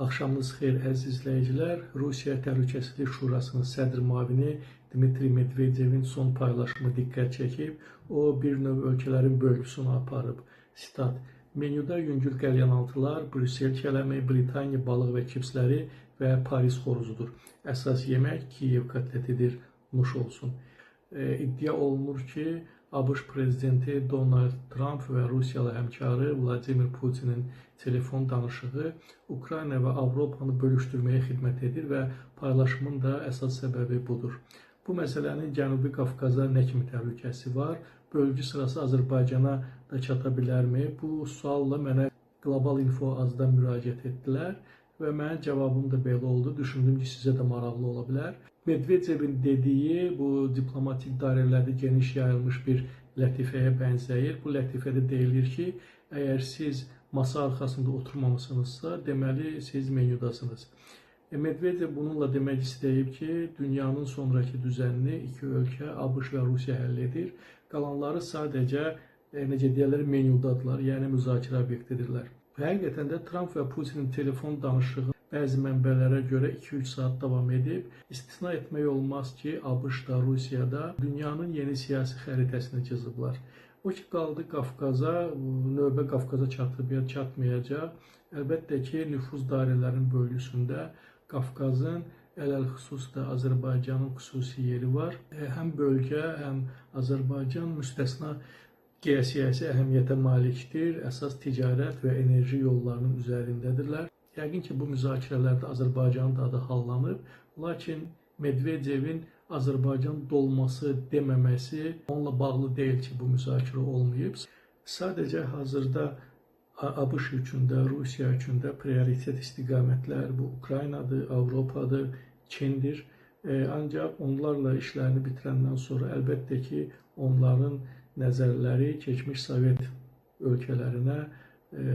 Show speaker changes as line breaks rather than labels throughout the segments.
Axşamınız xeyir əziz izləyicilər. Rusiya Təhlükəsizlik Şurasının sədr müavini Dmitri Medvedevin son paylaşımı diqqət çəkib. O, bir növ ölkələrin bölgüsünü aparıb. Sitat: "Menyuda yüngül qəlyanaltılar, Brüssel kələmi, Britaniya balıq və çipsləri və Paris xoruzudur. Əsas yemək Kiyev kotletidir, nuş olsun." İddia olunur ki, ABŞ prezidenti Donald Trump və Rusiyalı həmkarı Vladimir Putinin telefon danışığı Ukrayna və Avropanı bölüşdürməyə xidmət edir və paylaşımın da əsas səbəbi budur. Bu məsələnin Cənubi Qafqaza nə kimi təhlükəsi var? Bölgü sırası Azərbaycana da çata bilərmi? Bu sualla mənə Global Info azdan müraciət etdilər və mənim cavabım da belə oldu. Düşündüm ki, sizə də maraqlı ola bilər. Medvedevin dediyi bu diplomatik dairələrdə geniş yayılmış bir lətifəyə bənzəyir. Bu lətifədə deyilir ki, əgər siz masa arxasında oturmamısınızsa, deməli siz menyudasınız. Medvedev bununla demək istəyib ki, dünyanın sonraki düzənini iki ölkə, ABŞ və Rusiya həll edir. Qalanları sadəcə, necə deyirlər, menyudadılar, yəni müzakirə obyektidirlər. Həqiqətən də Trump və Putinin telefon danışığı bəzi mənbələrə görə 2-3 saat davam edib. İstisna etmək olmaz ki, ABŞ da, Rusiya da dünyanın yeni siyasi xəritəsini cızıblar. O ki, qaldı Qafqaza, növbə Qafqaza çatıb ya çatmayacaq. Əlbəttə ki, nüfuz dairələrinin bölgüsündə Qafqazın ələlxüsus da Azərbaycanın xüsusi yeri var. Həm bölgə, həm Azərbaycan müstəsna geosiyasi əhəmiyyətə malikdir. Əsas ticarət və enerji yollarının üzərindədirlər. Yəqin ki, bu müzakirələrdə Azərbaycanın da adı hallanıb, lakin Medvedevin Azərbaycan dolması deməməsi onunla bağlı deyil ki, bu müzakirə olmayıb. Sadəcə hazırda ABŞ üçün də, Rusiya üçün də prioritet istiqamətlər bu Ukraynadır, Avropadır, Çindir. Ancaq onlarla işlərini bitirəndən sonra əlbəttə ki, onların nəzərləri keçmiş Sovet ölkələrinə,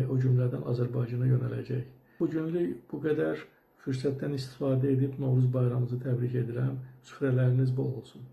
o cümlədən Azərbaycana yönələcək. Bugünlük bu qədər. Fürsətdən istifadə edib Novruz bayramınızı təbrik edirəm. Süfrələriniz bol olsun.